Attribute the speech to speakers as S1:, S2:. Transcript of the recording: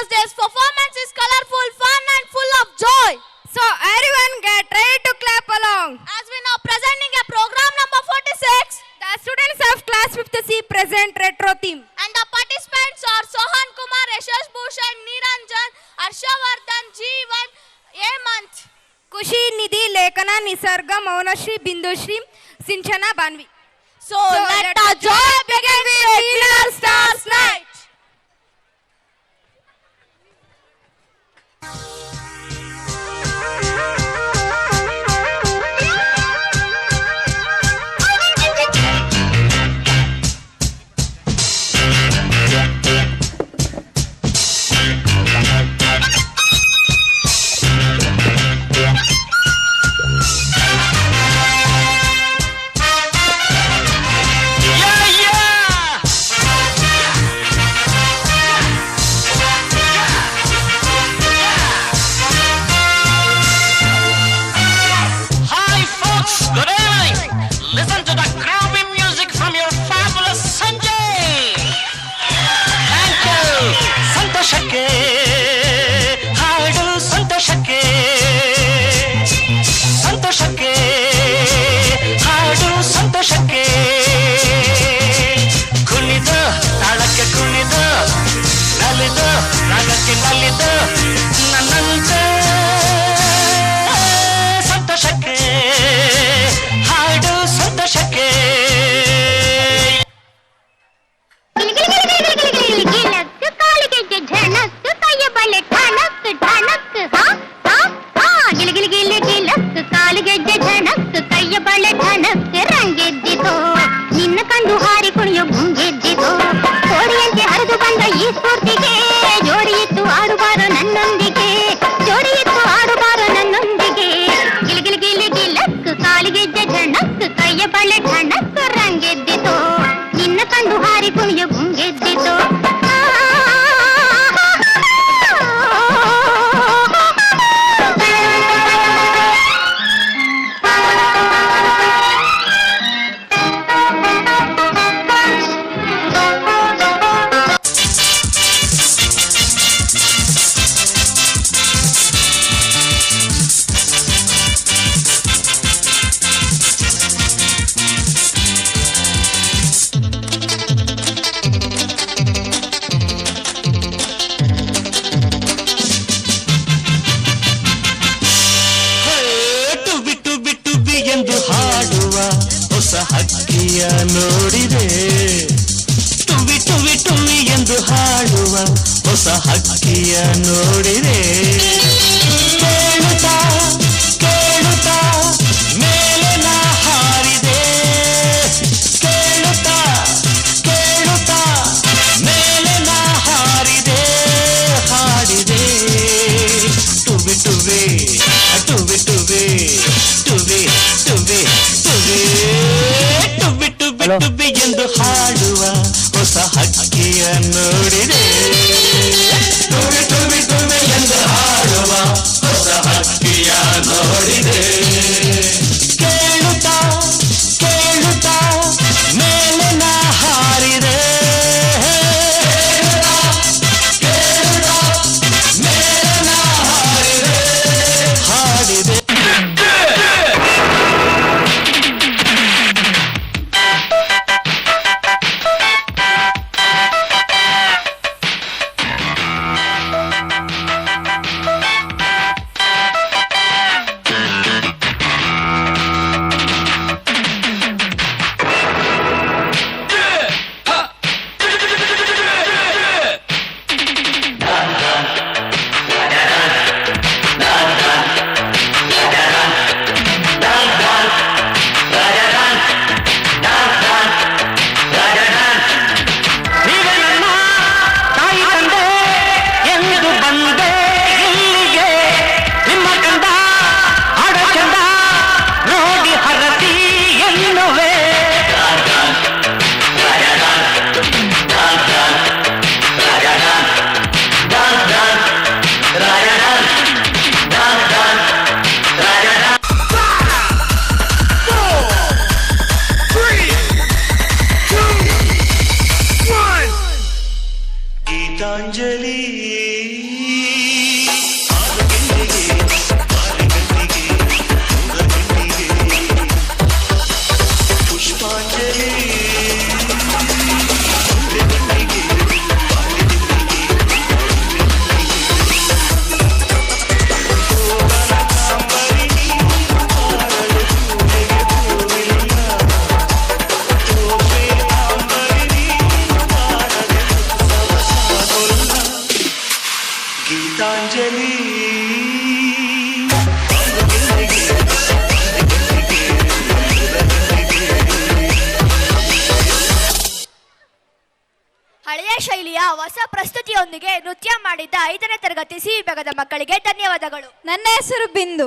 S1: because their performance is colorful, fun and full of joy.
S2: So everyone get ready to clap along.
S1: As we now presenting a program number 46.
S2: The students of class 5th C present retro theme.
S1: And the participants are Sohan Kumar, Yashash Bhushan, Niranjan, Harshavardhan, Jeevan, Hemant,
S2: Kushi, Nidhi, Lekana, Nisarga, Maunashri, Bindushri, Sinchana, Banvi.
S1: So let our joy begin with Winner Stars Night.
S3: Geetanjali ಪುಷ್ಪಾಂಜಲಿ ಗೀತಾಂಜಲಿ
S4: ಹಳೆಯ ಶೈಲಿಯ ಹೊಸ ಪ್ರಸ್ತುತಿಯೊಂದಿಗೆ ನೃತ್ಯ ಮಾಡಿದ್ದ 5ನೇ ತರಗತಿ C ವಿಭಾಗದ ಮಕ್ಕಳಿಗೆ ಧನ್ಯವಾದಗಳು.
S2: ನನ್ನ ಹೆಸರು ಬಿಂದು.